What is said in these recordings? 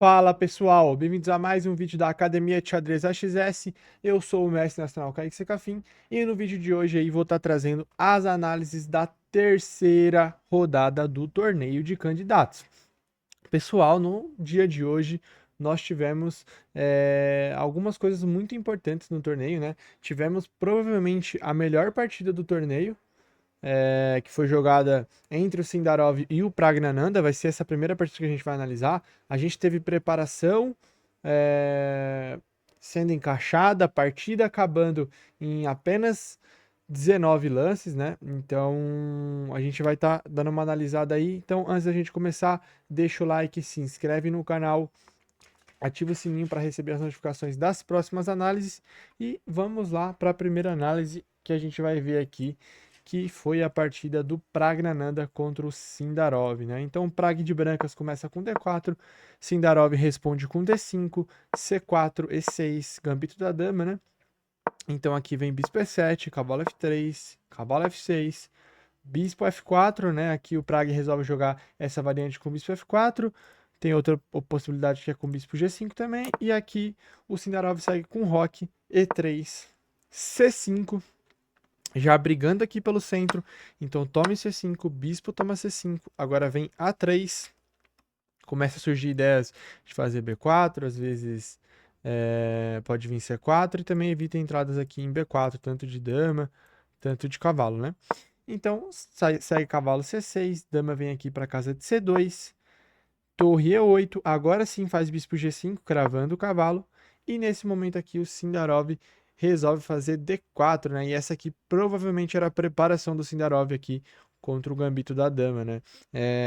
Fala pessoal, bem-vindos a mais um vídeo da Academia de Xadrez AXS. Eu sou o Mestre Nacional Kaique Secafim e no vídeo de hoje aí vou estar trazendo as análises da terceira rodada do torneio de candidatos. Pessoal, no dia de hoje nós tivemos algumas coisas muito importantes no torneio, né? Tivemos provavelmente a melhor partida do torneio, que foi jogada entre o Sindarov e o Pragnananda. Vai ser essa primeira partida que a gente vai analisar. A gente teve preparação sendo encaixada, a partida acabando em apenas 19 lances, né? Então a gente vai estar dando uma analisada aí. Então, antes da gente começar, deixa o like, se inscreve no canal, ativa o sininho para receber as notificações das próximas análises e vamos lá para a primeira análise que a gente vai ver aqui, que foi a partida do Pragnananda contra o Sindarov, né? Então o Prag de brancas começa com D4, Sindarov responde com D5, C4, E6, gambito da dama, né? Então aqui vem bispo E7, cavalo F3, cavalo F6, bispo F4, né? Aqui o Prag resolve jogar essa variante com bispo F4. Tem outra possibilidade que é com bispo G5 também. E aqui o Sindarov segue com roque E3, C5, já brigando aqui pelo centro. Então tome C5, bispo toma C5. Agora vem A3. Começa a surgir ideias de fazer B4, às vezes pode vir C4 e também evita entradas aqui em B4, tanto de dama, tanto de cavalo, né? Então, segue cavalo C6, dama vem aqui para casa de C2, torre E8, agora sim faz bispo G5, cravando o cavalo, e nesse momento aqui o Sindarov resolve fazer D4, né? E essa aqui provavelmente era a preparação do Sindarov aqui contra o gambito da dama, né?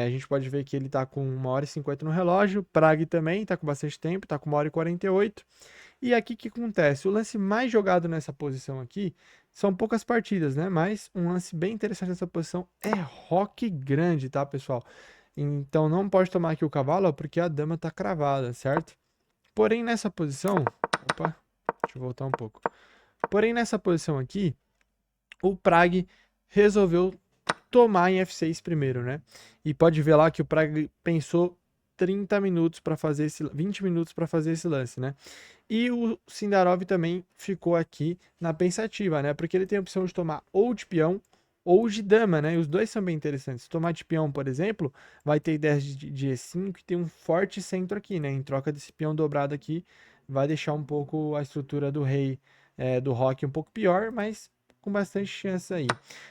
A gente pode ver que ele tá com 1h50 no relógio, Prag também tá com bastante tempo, tá com 1h48. E aqui o que acontece? O lance mais jogado nessa posição aqui são poucas partidas, né? Mas um lance bem interessante nessa posição é roque grande, tá, pessoal? Então não pode tomar aqui o cavalo, ó, porque a dama tá cravada, certo? Porém, nessa posição. Opa, deixa eu voltar um pouco. Porém, nessa posição aqui, o Prag resolveu tomar em F6 primeiro, né? E pode ver lá que o Prag pensou 30 minutos para fazer 20 minutos para fazer esse lance, né? E o Sindarov também ficou aqui na pensativa, né? Porque ele tem a opção de tomar ou de peão ou de dama, né? E os dois são bem interessantes. Se tomar de peão, por exemplo, vai ter ideias de E5 e tem um forte centro aqui, né? Em troca desse peão dobrado aqui, vai deixar um pouco a estrutura do rei, do roque um pouco pior, mas com bastante chance aí.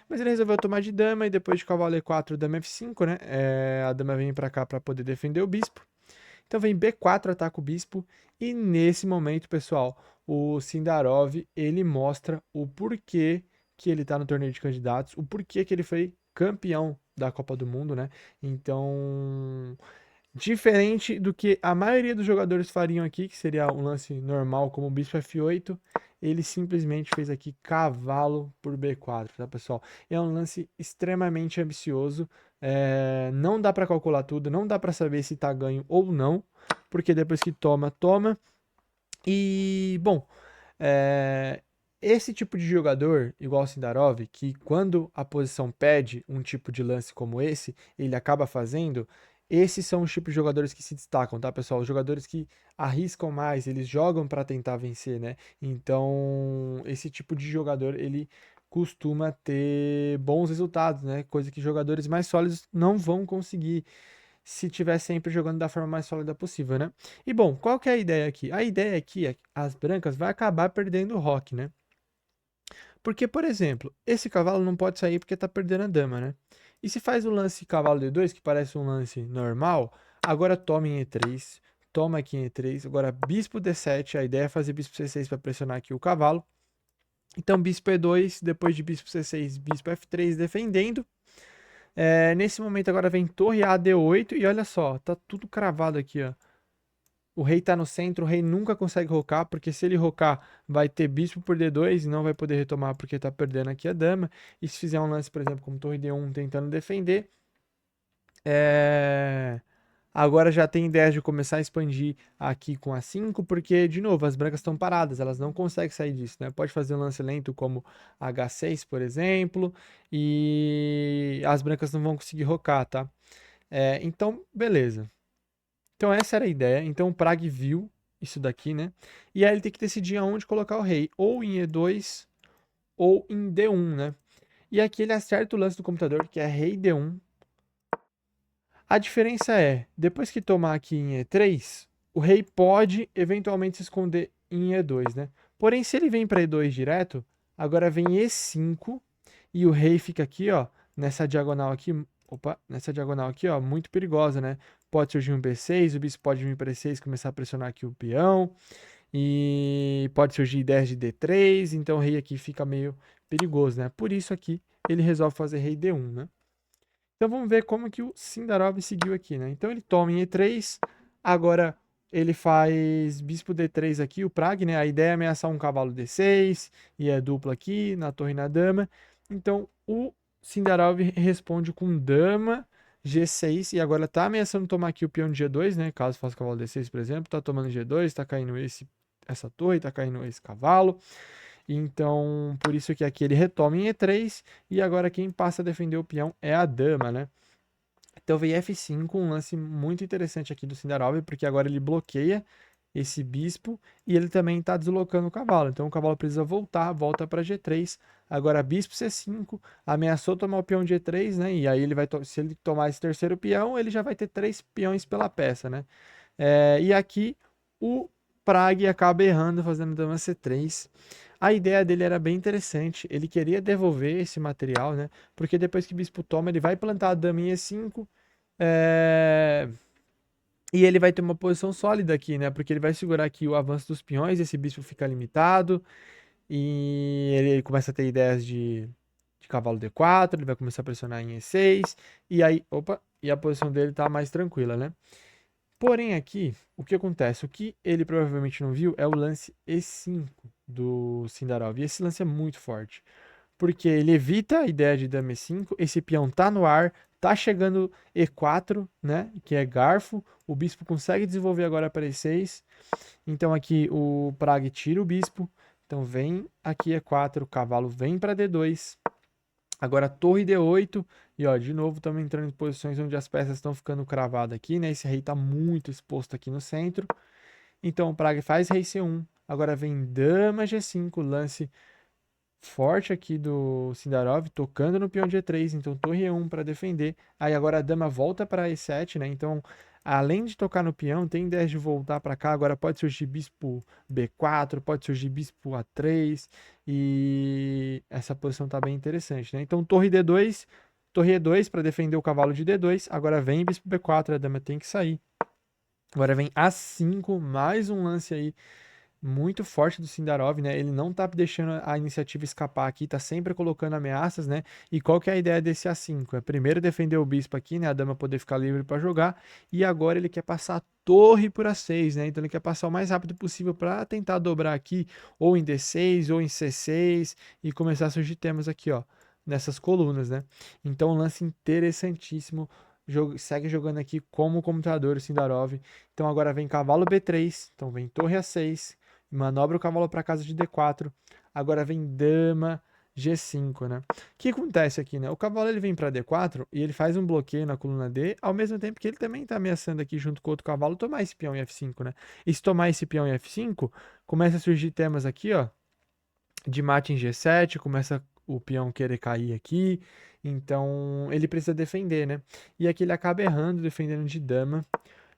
Mas ele resolveu tomar de dama e depois de cavalo E4, dama F5, né? A dama vem para cá para poder defender o bispo. Então vem B4, ataca o bispo. E nesse momento, pessoal, o Sindarov, ele mostra o porquê que ele tá no torneio de candidatos, o porquê que ele foi campeão da Copa do Mundo, né? Então, diferente do que a maioria dos jogadores fariam aqui, que seria um lance normal como o bispo F8, ele simplesmente fez aqui cavalo por B4, tá, pessoal? É um lance extremamente ambicioso, não dá para calcular tudo, não dá para saber se tá ganho ou não, porque depois que toma, toma. E, bom, é, esse tipo de jogador, igual o Sindarov, que quando a posição pede um tipo de lance como esse, ele acaba fazendo. Esses são os tipos de jogadores que se destacam, tá, pessoal? Os jogadores que arriscam mais, eles jogam para tentar vencer, né? Então, esse tipo de jogador, ele costuma ter bons resultados, né? Coisa que jogadores mais sólidos não vão conseguir se tiver sempre jogando da forma mais sólida possível, né? E bom, qual que é a ideia aqui? A ideia aqui é que as brancas vai acabar perdendo o rock, né? Porque, por exemplo, esse cavalo não pode sair porque tá perdendo a dama, né? E se faz o lance cavalo D2, que parece um lance normal, agora toma em E3, toma aqui em E3, agora bispo D7, a ideia é fazer bispo C6 para pressionar aqui o cavalo. Então bispo E2, depois de bispo C6, bispo F3 defendendo. Nesse momento agora vem torre A D8 e olha só, tá tudo cravado aqui, ó. O rei tá no centro, o rei nunca consegue rocar, porque se ele rocar, vai ter bispo por D2 e não vai poder retomar porque tá perdendo aqui a dama. E se fizer um lance, por exemplo, como torre D1 tentando defender, agora já tem ideia de começar a expandir aqui com a 5, porque, de novo, as brancas estão paradas, elas não conseguem sair disso, né? Pode fazer um lance lento como H6, por exemplo, e as brancas não vão conseguir rocar, tá? Então, beleza. Então essa era a ideia. Então o Prag viu isso daqui, né? E aí ele tem que decidir aonde colocar o rei, ou em E2 ou em D1, né? E aqui ele acerta o lance do computador, que é rei D1. A diferença é, depois que tomar aqui em E3, o rei pode eventualmente se esconder em E2, né? Porém, se ele vem para E2 direto, agora vem E5 e o rei fica aqui, ó, nessa diagonal aqui, opa, nessa diagonal aqui, ó, muito perigosa, né? Pode surgir um B6, o bispo pode vir para E6, começar a pressionar aqui o peão, e pode surgir ideias de D3, então o rei aqui fica meio perigoso, né? Por isso aqui ele resolve fazer rei D1, né? Então vamos ver como que o Sindarov seguiu aqui, né? Então ele toma em E3, agora ele faz bispo D3 aqui, o Prag, né? A ideia é ameaçar um cavalo D6, e é dupla aqui, na torre e na dama. Então o Sindarov responde com dama G6, e agora tá ameaçando tomar aqui o peão de G2, né? Caso faça cavalo D6, por exemplo, tá tomando G2, tá caindo essa torre, tá caindo esse cavalo. Então, por isso que aqui ele retoma em E3, e agora quem passa a defender o peão é a dama, né? Então vem F5, um lance muito interessante aqui do Sindarov, porque agora ele bloqueia esse bispo e ele também está deslocando o cavalo. Então o cavalo precisa voltar, volta para G3. Agora bispo C5, ameaçou tomar o peão de E3, né? E aí ele vai, se ele tomar esse terceiro peão, ele já vai ter 3 peões pela peça, né? E aqui o Prag acaba errando, fazendo dama C3. A ideia dele era bem interessante, ele queria devolver esse material, né? Porque depois que o bispo toma, ele vai plantar a dama em E5, e ele vai ter uma posição sólida aqui, né? Porque ele vai segurar aqui o avanço dos peões, esse bispo fica limitado, e ele começa a ter ideias de cavalo D4, ele vai começar a pressionar em E6, e aí, opa, e a posição dele tá mais tranquila, né? Porém, aqui, o que acontece? O que ele provavelmente não viu é o lance E5 do Sindarov. E esse lance é muito forte, porque ele evita a ideia de dama E5, esse peão tá no ar, tá chegando E4, né, que é garfo, o bispo consegue desenvolver agora para E6, então aqui o Prag tira o bispo, então vem aqui E4, o cavalo vem para D2, agora torre D8, e ó, de novo estamos entrando em posições onde as peças estão ficando cravadas aqui, né? Esse rei está muito exposto aqui no centro. Então o Prag faz rei C1, agora vem dama G5, lance forte aqui do Sindarov, tocando no peão de E3, então torre E1 para defender. Aí agora a dama volta para E7, né? Então, além de tocar no peão, tem ideias de voltar para cá. Agora pode surgir bispo B4, pode surgir bispo A3, e essa posição tá bem interessante, né? Então torre D2, torre E2 para defender o cavalo de D2. Agora vem bispo B4, a dama tem que sair. Agora vem A5, mais um lance aí muito forte do Sindarov, né? Ele não tá deixando a iniciativa escapar aqui, tá sempre colocando ameaças, né? E qual que é a ideia desse A5? É primeiro defender o bispo aqui, né? A dama poder ficar livre para jogar, e agora ele quer passar a torre por A6, né? Então ele quer passar o mais rápido possível para tentar dobrar aqui, ou em D6, ou em C6, e começar a surgir temas aqui, ó, nessas colunas, né? Então um lance interessantíssimo. Segue jogando aqui como computador o Sindarov. Então agora vem cavalo B3, então vem torre A6, manobra o cavalo para casa de D4. Agora vem dama G5, né? O que acontece aqui, né? O cavalo ele vem para D4 e ele faz um bloqueio na coluna D, ao mesmo tempo que ele também está ameaçando aqui junto com outro cavalo tomar esse peão em F5, né? E se tomar esse peão em F5, começa a surgir temas aqui, ó, de mate em G7, começa o peão querer cair aqui, então ele precisa defender, né? E aqui ele acaba errando, defendendo de dama.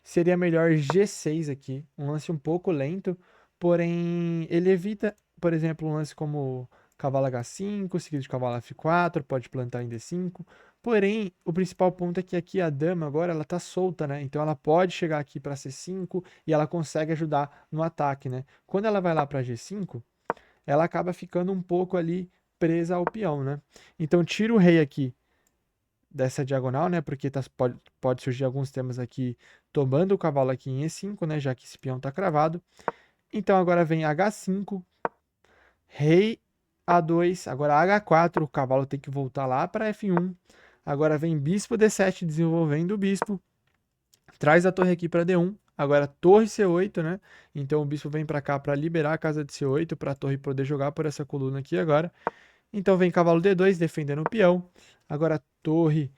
Seria melhor G6 aqui, um lance um pouco lento, porém ele evita, por exemplo, um lance como cavalo H5, seguido de cavalo F4, pode plantar em D5. Porém, o principal ponto é que aqui a dama agora ela tá solta, né? Então ela pode chegar aqui para C5 e ela consegue ajudar no ataque, né? Quando ela vai lá para G5, ela acaba ficando um pouco ali presa ao peão, né? Então tira o rei aqui dessa diagonal, né? Porque pode surgir alguns temas aqui tomando o cavalo aqui em E5, né? Já que esse peão está cravado. Então agora vem H5, rei A2, agora H4, o cavalo tem que voltar lá para F1. Agora vem bispo D7 desenvolvendo o bispo. Traz a torre aqui para D1. Agora torre C8, né? Então o bispo vem para cá para liberar a casa de C8 para a torre poder jogar por essa coluna aqui agora. Então vem cavalo D2 defendendo o peão. Agora torre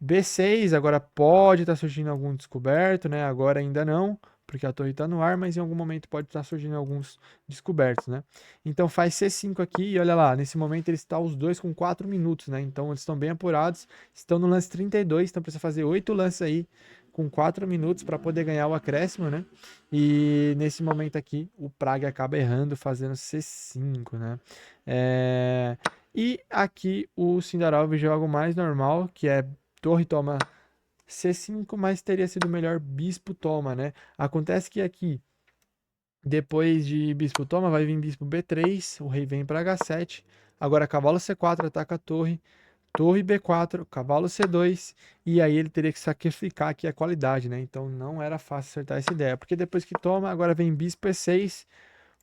B6, agora pode estar surgindo algum descoberto, né? Agora ainda não, porque a torre está no ar, mas em algum momento pode estar surgindo alguns descobertos, né? Então faz C5 aqui e olha lá, nesse momento eles estão os dois com 4 minutos, né? Então eles estão bem apurados, estão no lance 32, então precisa fazer 8 lances aí com 4 minutos para poder ganhar o acréscimo, né? E nesse momento aqui o Praga acaba errando, fazendo C5, né? E aqui o Sindarov joga o mais normal, que é torre toma C5, mas teria sido melhor bispo toma, né? Acontece que aqui, depois de bispo toma, vai vir bispo B3, o rei vem para H7, agora cavalo C4 ataca a torre, torre B4, cavalo C2, e aí ele teria que sacrificar aqui a qualidade, né? Então não era fácil acertar essa ideia, porque depois que toma, agora vem bispo E6,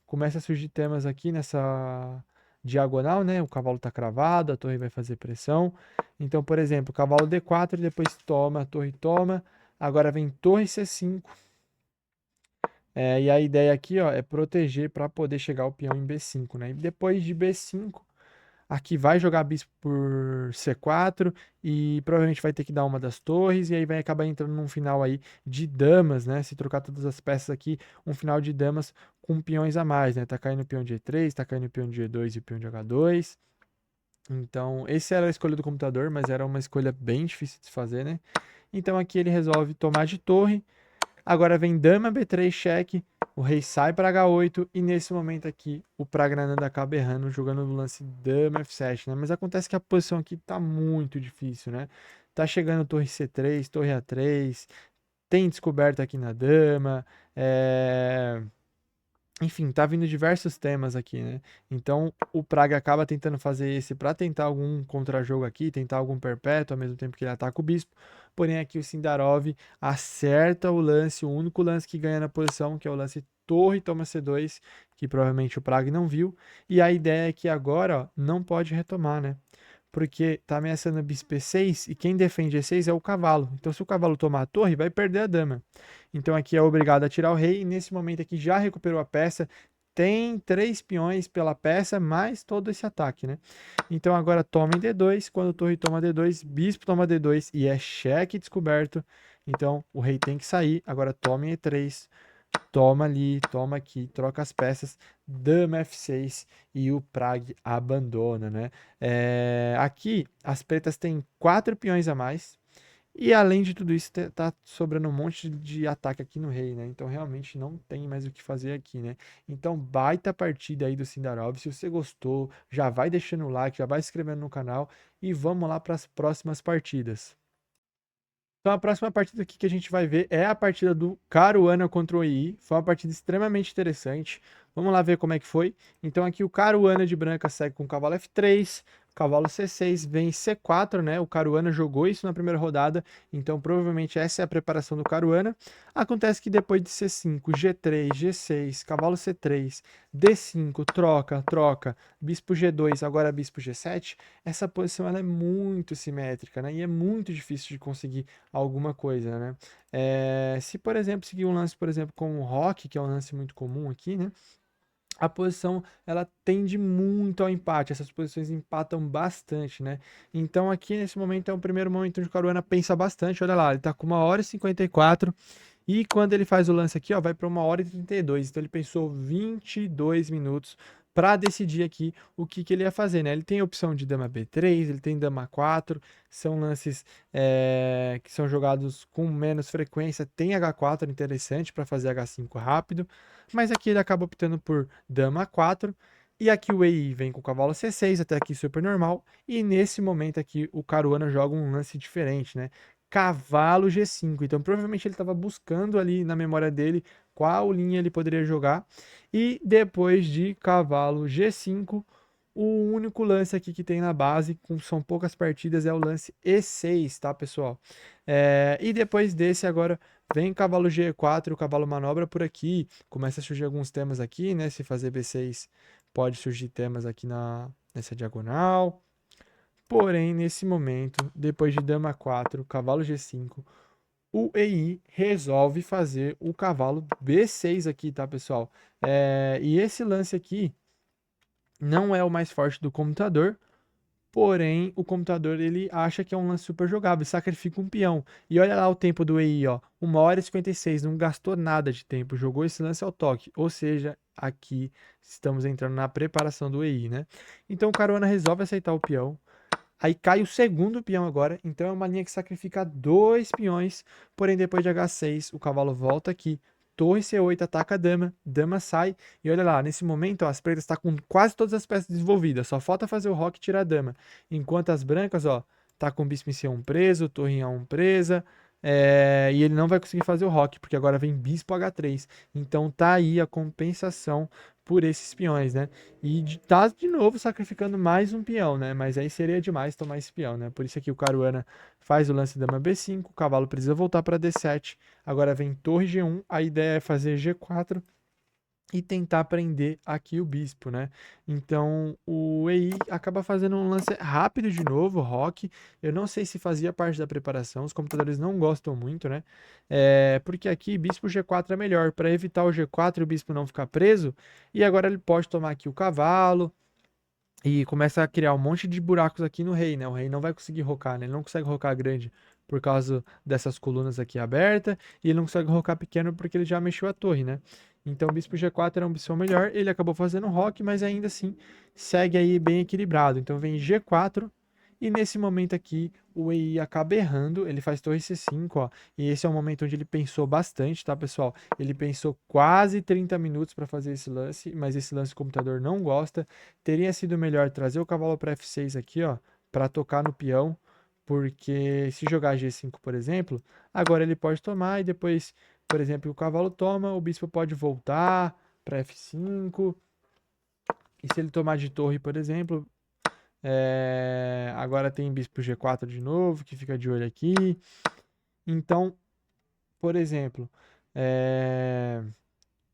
começa a surgir temas aqui nessa diagonal, né? O cavalo está cravado, a torre vai fazer pressão. Então, por exemplo, cavalo D4, depois toma, a torre toma. Agora vem torre C5. E a ideia aqui, ó, é proteger para poder chegar o peão em B5, né? E depois de B5, aqui vai jogar bispo por C4 e provavelmente vai ter que dar uma das torres e aí vai acabar entrando num final aí de damas, né? Se trocar todas as peças aqui, um final de damas com peões a mais, né? Tá caindo o peão de E3, tá caindo o peão de E2 e o peão de H2. Então, esse era a escolha do computador, mas era uma escolha bem difícil de se fazer, né? Então aqui ele resolve tomar de torre. Agora vem dama B3 cheque, o rei sai para H8 e nesse momento aqui o Pragnananda acaba errando jogando no lance dama F7, né? Mas acontece que a posição aqui tá muito difícil, né? Tá chegando torre C3, torre A3, tem descoberta aqui na dama, enfim, tá vindo diversos temas aqui, né? Então o Praga acaba tentando fazer esse para tentar algum contra-jogo aqui, tentar algum perpétuo ao mesmo tempo que ele ataca o bispo. Porém, aqui o Sindarov acerta o lance, o único lance que ganha na posição, que é o lance torre toma C2, que provavelmente o Praga não viu. E a ideia é que agora, ó, não pode retomar, né? Porque tá ameaçando bispo E6 e quem defende E6 é o cavalo. Então, se o cavalo tomar a torre, vai perder a dama. Então, aqui é obrigado a tirar o rei e nesse momento aqui já recuperou a peça. Tem 3 peões pela peça, mais todo esse ataque, né? Então, agora toma em D2. Quando a torre toma D2, bispo toma D2 e é cheque descoberto. Então, o rei tem que sair. Agora toma em E3. Toma ali, toma aqui, troca as peças, dama F6 e o Prague abandona, né? Aqui as pretas têm 4 peões a mais e além de tudo isso tá sobrando um monte de ataque aqui no rei, né? Então realmente não tem mais o que fazer aqui, né? Então baita partida aí do Sindarov. Se você gostou, já vai deixando o like, já vai se inscrevendo no canal e vamos lá para as próximas partidas. Então a próxima partida aqui que a gente vai ver é a partida do Caruana contra o EI. Foi uma partida extremamente interessante. Vamos lá ver como é que foi. Então aqui o Caruana de branca segue com cavalo F3, cavalo C6, vem C4, né? O Caruana jogou isso na primeira rodada, então provavelmente essa é a preparação do Caruana. Acontece que depois de C5, G3, G6, cavalo C3, D5, troca, troca, bispo G2, agora bispo G7, essa posição ela é muito simétrica, né? E é muito difícil de conseguir alguma coisa, né? Se, por exemplo, seguir um lance, por exemplo, com o roque, que é um lance muito comum aqui, né? A posição ela tende muito ao empate, essas posições empatam bastante, né? Então aqui nesse momento é o primeiro momento onde o Caruana pensa bastante, olha lá, ele tá com 1h54 e quando ele faz o lance aqui, ó, vai para 1h32, então ele pensou 22 minutos para decidir aqui o que, que ele ia fazer, né? Ele tem a opção de dama B3, ele tem dama 4, são lances que são jogados com menos frequência, tem H4 interessante para fazer H5 rápido, mas aqui ele acaba optando por dama 4, e aqui o EI vem com o cavalo C6, até aqui super normal, e nesse momento aqui o Caruana joga um lance diferente, né? Cavalo G5, então provavelmente ele estava buscando ali na memória dele qual linha ele poderia jogar, e depois de cavalo G5, o único lance aqui que tem na base, são poucas partidas, é o lance E6, tá, pessoal? E depois desse agora vem cavalo G4, o cavalo manobra por aqui, começa a surgir alguns temas aqui, né? Se fazer B6 pode surgir temas aqui nessa diagonal. Porém, nesse momento, depois de dama 4, cavalo G5, o EI resolve fazer o cavalo B6 aqui, tá, pessoal? E esse lance aqui não é o mais forte do computador, Porém, o computador ele acha que é um lance super jogável, sacrifica um peão. E olha lá o tempo do EI, ó, 1h56, não gastou nada de tempo, jogou esse lance ao toque. Ou seja, aqui estamos entrando na preparação do EI, né? Então o Caruana resolve aceitar o peão. Aí cai o segundo peão agora, então é uma linha que sacrifica 2 peões, porém depois de H6 o cavalo volta aqui, torre C8 ataca a dama, dama sai, e olha lá, nesse momento ó, as pretas estão com quase todas as peças desenvolvidas, só falta fazer o roque e tirar a dama, enquanto as brancas ó, tá com o bispo em C1 preso, torre em A1 presa, e ele não vai conseguir fazer o roque, porque agora vem bispo H3, então tá aí a compensação por esses peões, né? E tá de novo sacrificando mais um peão, né? Mas aí seria demais tomar esse peão, né? Por isso aqui o Caruana faz o lance dama B5, o cavalo precisa voltar para D7. Agora vem torre G1, a ideia é fazer G4 e tentar prender aqui o bispo, né? Então o EI acaba fazendo um lance rápido de novo, roque. Eu não sei se fazia parte da preparação, os computadores não gostam muito, né? Porque aqui bispo G4 é melhor, para evitar o G4 e o bispo não ficar preso. E agora ele pode tomar aqui o cavalo, e começa a criar um monte de buracos aqui no rei, né? O rei não vai conseguir rocar, né? Ele não consegue rocar grande por causa dessas colunas aqui abertas, e ele não consegue rocar pequeno porque ele já mexeu a torre, né? Então o bispo G4 era uma opção melhor, ele acabou fazendo roque, mas ainda assim segue aí bem equilibrado. Então vem G4, e nesse momento aqui, o EI acaba errando, ele faz torre C5, ó, e esse é o momento onde ele pensou bastante, tá, pessoal? Ele pensou quase 30 minutos para fazer esse lance, mas esse lance o computador não gosta. Teria sido melhor trazer o cavalo para F6 aqui, ó, para tocar no peão, porque se jogar G5, por exemplo, agora ele pode tomar e depois, por exemplo, o cavalo toma, o bispo pode voltar para F5, e se ele tomar de torre, por exemplo, agora tem bispo G4 de novo, que fica de olho aqui. Então, por exemplo,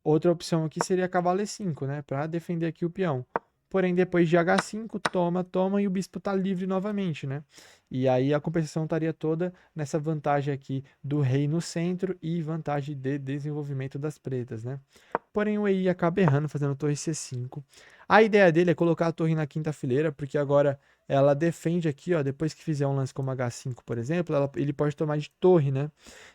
outra opção aqui seria cavalo E5, né? Para defender aqui o peão. Porém, depois de H5, toma, toma e o bispo está livre novamente, né? E aí a compensação estaria toda nessa vantagem aqui do rei no centro e vantagem de desenvolvimento das pretas, né? Porém, o EI acaba errando, fazendo torre C5. A ideia dele é colocar a torre na quinta fileira, porque agora ela defende aqui, ó, depois que fizer um lance como H5, por exemplo, ele pode tomar de torre, né?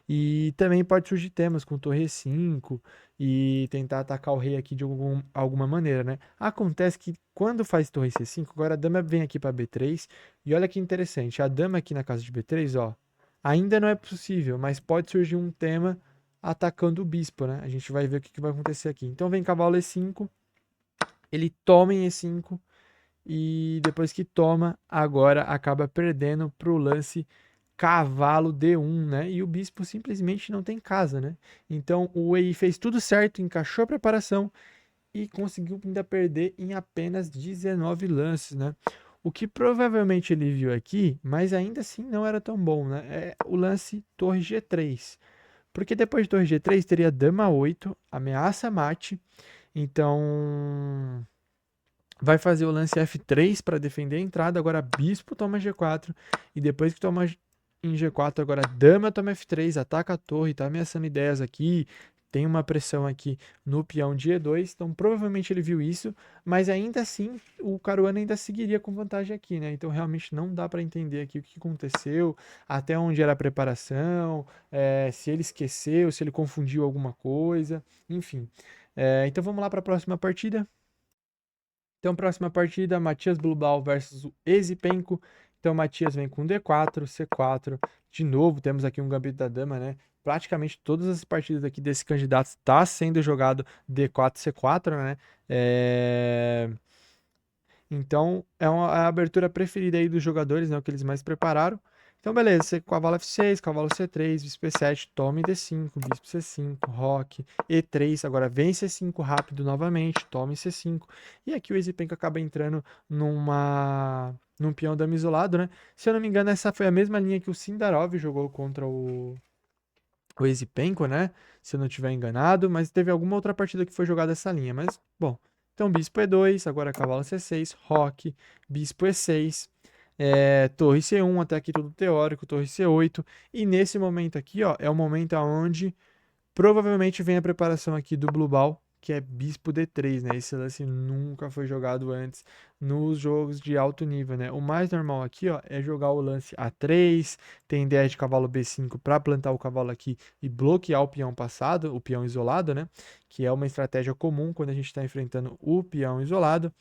E também pode surgir temas com torre E5 e tentar atacar o rei aqui de alguma maneira, né? Acontece que quando faz torre C5, agora a dama vem aqui para B3, e olha que interessante, a dama aqui na casa de B3, ó, ainda não é possível, mas pode surgir um tema atacando o bispo, né? A gente vai ver o que vai acontecer aqui. Então vem cavalo E5, ele toma em E5, e depois que toma, agora acaba perdendo pro lance cavalo D1, né? E o bispo simplesmente não tem casa, né? Então o EI fez tudo certo, encaixou a preparação e conseguiu ainda perder em apenas 19 lances, né? O que provavelmente ele viu aqui, mas ainda assim não era tão bom, né? É o lance torre G3. Porque depois de torre G3 teria dama 8, ameaça mate. Então vai fazer o lance F3 para defender a entrada. Agora bispo toma G4. E depois que toma em G4, agora dama toma F3, ataca a torre, tá ameaçando ideias aqui. Tem uma pressão aqui no peão de E2, então provavelmente ele viu isso, mas ainda assim o Caruana ainda seguiria com vantagem aqui, né? Então realmente não dá para entender aqui o que aconteceu, até onde era a preparação, se ele esqueceu, se ele confundiu alguma coisa, enfim. Então vamos lá para a próxima partida. Então, próxima partida, Matias Blubal versus o Ezipenko. Então, Matias vem com D4, C4. De novo, temos aqui um gambito da dama, né? Praticamente todas as partidas aqui desse candidato está sendo jogado D4, C4, né? Então, é a abertura preferida aí dos jogadores, né? O que eles mais prepararam. Então, beleza, cavalo F6, cavalo C3, bispo E7, tome D5, bispo C5, roque, E3, agora vem C5 rápido novamente, tome C5. E aqui o Ezipenko acaba entrando num peão dama isolado, né? Se eu não me engano, essa foi a mesma linha que o Sindarov jogou contra o Ezipenko, né? Se eu não estiver enganado, mas teve alguma outra partida que foi jogada essa linha, mas, bom. Então, bispo E2, agora cavalo C6, roque, bispo E6, torre C1, até aqui tudo teórico, torre C8. E nesse momento aqui, ó, é o momento onde provavelmente vem a preparação aqui do Blue Ball que é bispo D3, né? Esse lance nunca foi jogado antes nos jogos de alto nível, né? O mais normal aqui, ó, é jogar o lance A3, tem ideia de cavalo B5 para plantar o cavalo aqui e bloquear o peão passado, o peão isolado, né? Que é uma estratégia comum quando a gente está enfrentando o peão isolado.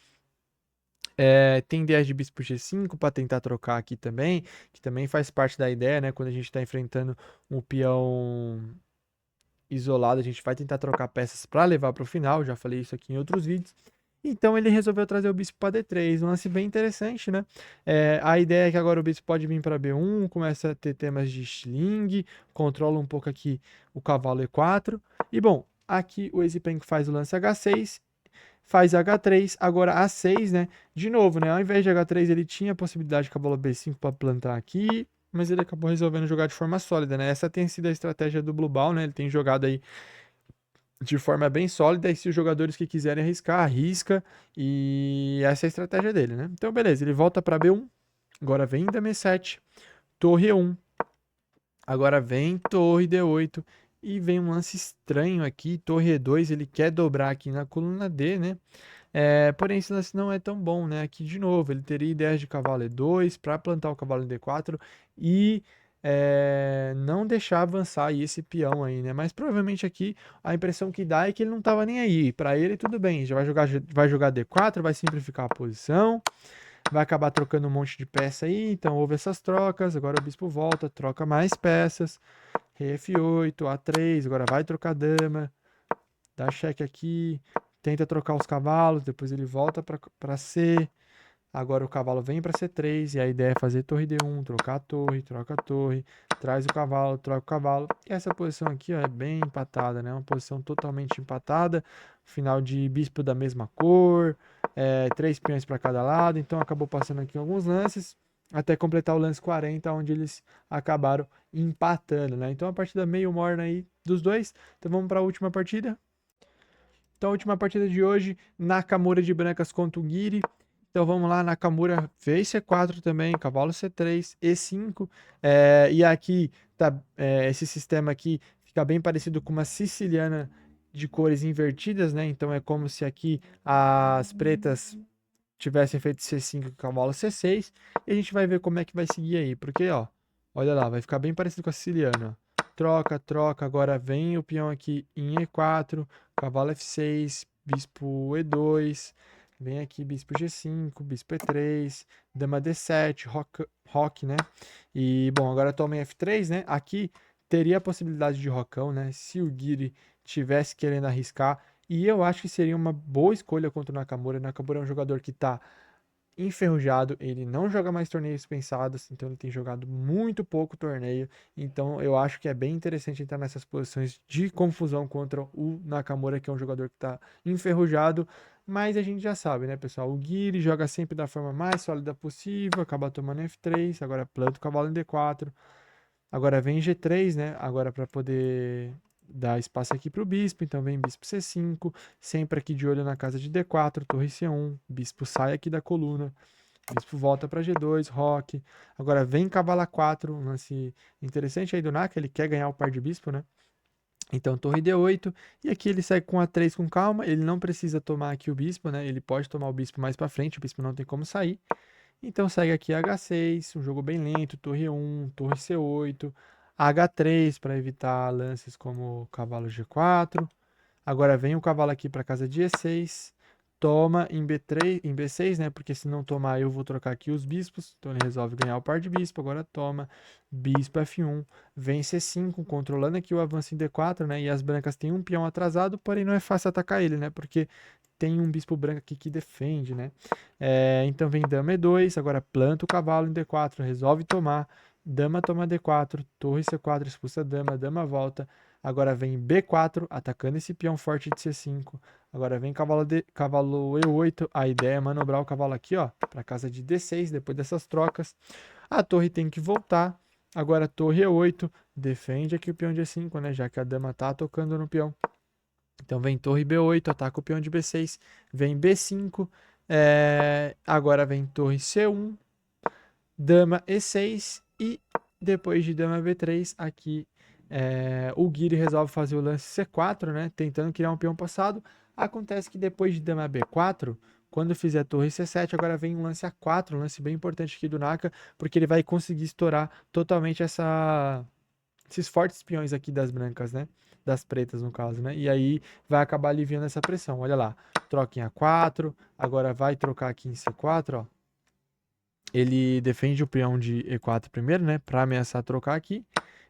Tem ideias de bispo G5 para tentar trocar aqui também, que também faz parte da ideia, né? Quando a gente está enfrentando um peão isolado, a gente vai tentar trocar peças para levar para o final. Já falei isso aqui em outros vídeos. Então ele resolveu trazer o bispo para D3, um lance bem interessante, né? A ideia é que agora o bispo pode vir para B1, começa a ter temas de Schling, controla um pouco aqui o cavalo E4. E bom, aqui o Esipenko faz o lance H6, faz H3, agora A6, né? De novo, né? Ao invés de H3, ele tinha a possibilidade de cavalo B5 para plantar aqui, mas ele acabou resolvendo jogar de forma sólida, né? Essa tem sido a estratégia do Blue Ball, né? Ele tem jogado aí de forma bem sólida, e se os jogadores que quiserem arriscar, arrisca, e essa é a estratégia dele, né? Então, beleza, ele volta para B1, agora vem dama E7, torre E1, agora vem torre D8, e vem um lance estranho aqui, torre E2, ele quer dobrar aqui na coluna D, né? Porém, esse lance não é tão bom, né? Aqui, de novo, ele teria ideias de cavalo E2 para plantar o cavalo em D4 e não deixar avançar aí esse peão aí, né? Mas provavelmente aqui a impressão que dá é que ele não estava nem aí. Para ele, tudo bem, já vai jogar D4, vai simplificar a posição, vai acabar trocando um monte de peça aí. Então, houve essas trocas. Agora o bispo volta, troca mais peças. Rei F8, A3, agora vai trocar dama, dá cheque aqui, tenta trocar os cavalos, depois ele volta para C, agora o cavalo vem para C3, e a ideia é fazer torre D1, trocar a torre, troca a torre, traz o cavalo, troca o cavalo, e essa posição aqui, ó, é bem empatada, né, uma posição totalmente empatada, final de bispo da mesma cor, 3 peões para cada lado, então acabou passando aqui alguns lances, até completar o lance 40, onde eles acabaram empatando, né, então a partida meio morna aí dos dois, então vamos para a última partida. Então, a última partida de hoje, Nakamura de brancas contra o Guiri. Então, vamos lá, Nakamura fez C4 também, cavalo C3, E5. E aqui, tá, esse sistema aqui fica bem parecido com uma siciliana de cores invertidas, né? Então, é como se aqui as pretas tivessem feito C5 com cavalo C6. E a gente vai ver como é que vai seguir aí. Porque, ó, olha lá, vai ficar bem parecido com a siciliana, ó. Troca, troca, agora vem o peão aqui em E4, cavalo F6, bispo E2, vem aqui bispo G5, bispo E3, dama D7, roque, né? E, bom, agora toma em F3, né? Aqui teria a possibilidade de rocão, né? Se o Guiri tivesse querendo arriscar, e eu acho que seria uma boa escolha contra o Nakamura. O Nakamura é um jogador que está enferrujado, ele não joga mais torneios pensados, então ele tem jogado muito pouco torneio, então eu acho que é bem interessante entrar nessas posições de confusão contra o Nakamura, que é um jogador que está enferrujado, mas a gente já sabe, né, pessoal, o Guiri joga sempre da forma mais sólida possível, acaba tomando F3, agora planta o cavalo em D4, agora vem G3, né, agora para poder dar espaço aqui para o bispo, então vem bispo C5, sempre aqui de olho na casa de D4, torre C1, bispo sai aqui da coluna, bispo volta para G2, roque, agora vem cavalo A4, um lance interessante aí do Naka, ele quer ganhar o par de bispo, né? Então torre D8, e aqui ele sai com A3 com calma, ele não precisa tomar aqui o bispo, né? Ele pode tomar o bispo mais para frente, o bispo não tem como sair. Então segue aqui H6, um jogo bem lento, torre 1, torre C8, H3 para evitar lances como cavalo G4. Agora vem o cavalo aqui para casa de E6, toma em B3, em B6, né? Porque se não tomar eu vou trocar aqui os bispos. Então ele resolve ganhar o par de bispo, agora toma bispo F1, vem C5, controlando aqui o avanço em D4, né? E as brancas têm um peão atrasado, porém não é fácil atacar ele, né? Porque tem um bispo branco aqui que defende, né? Então vem dama E2, agora planta o cavalo em D4, resolve tomar, dama toma D4, torre C4, expulsa a dama, dama volta, agora vem B4, atacando esse peão forte de C5, agora vem cavalo E8, a ideia é manobrar o cavalo aqui, ó, para casa de D6, depois dessas trocas, a torre tem que voltar, agora torre E8, defende aqui o peão de E5, né, já que a dama tá tocando no peão. Então vem torre B8, ataca o peão de B6, vem B5, agora vem torre C1, dama E6 e depois de dama B3, aqui o Guiri resolve fazer o lance C4, né, tentando criar um peão passado. Acontece que depois de dama B4, quando fizer torre C7, agora vem um lance A4, um lance bem importante aqui do Naka, porque ele vai conseguir estourar totalmente esses fortes peões aqui das brancas, né? Das pretas, no caso, né? E aí vai acabar aliviando essa pressão. Olha lá, troca em A4, agora vai trocar aqui em C4, ó. Ele defende o peão de E4 primeiro, né? Para ameaçar trocar aqui.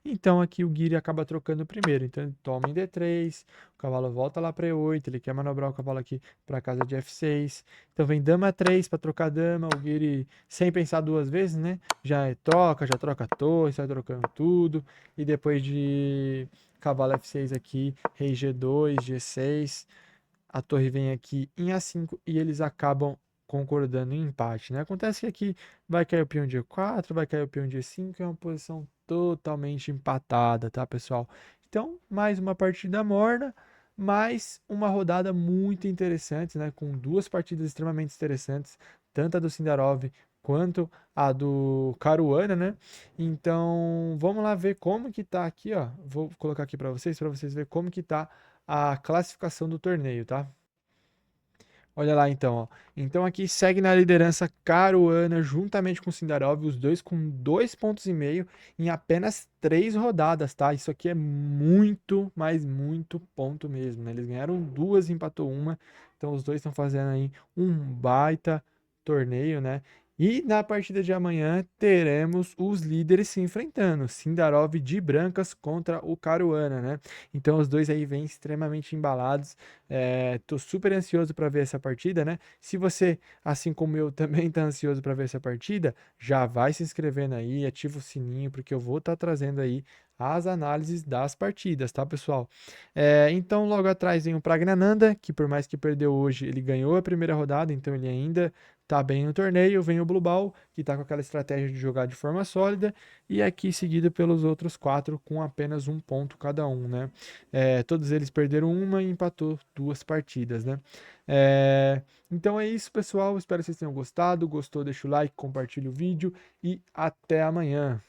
Então aqui o Guiri acaba trocando primeiro. Então ele toma em D3, o cavalo volta lá para E8, ele quer manobrar o cavalo aqui para casa de F6. Então vem dama 3 para trocar dama, o Guiri sem pensar duas vezes, né? Já troca a torre, sai trocando tudo. E depois de cavalo F6 aqui, rei G2, G6, a torre vem aqui em A5 e eles acabam concordando em empate, né? Acontece que aqui vai cair o peão de E4, vai cair o peão de E5, é uma posição totalmente empatada, tá, pessoal? Então, mais uma partida morna, mais uma rodada muito interessante, né? Com duas partidas extremamente interessantes, tanto a do Sindarov quanto a do Caruana, né? Então, vamos lá ver como que tá aqui, ó. Vou colocar aqui para vocês verem como que tá a classificação do torneio, tá? Olha lá então, ó. Então aqui segue na liderança Caruana juntamente com o Sindarov, os dois com 2,5 pontos em apenas 3 rodadas, tá? Isso aqui é muito, mas muito ponto mesmo, né? Eles ganharam duas e empatou uma, então os dois estão fazendo aí um baita torneio, né? E na partida de amanhã teremos os líderes se enfrentando, Sindarov de brancas contra o Caruana, né? Então os dois aí vêm extremamente embalados. Tô super ansioso para ver essa partida, né? Se você, assim como eu, também tá ansioso para ver essa partida, já vai se inscrevendo aí, ativa o sininho, porque eu vou estar trazendo aí as análises das partidas, tá, pessoal? Então, logo atrás vem o Pragnananda, que por mais que perdeu hoje, ele ganhou a primeira rodada, então ele ainda tá bem no torneio. Vem o Blue Ball, que tá com aquela estratégia de jogar de forma sólida, e aqui seguido pelos outros quatro com apenas um ponto cada um, né? Todos eles perderam uma e empatou duas partidas, né? Então é isso, pessoal. Espero que vocês tenham gostado. Gostou, deixa o like, compartilha o vídeo e até amanhã.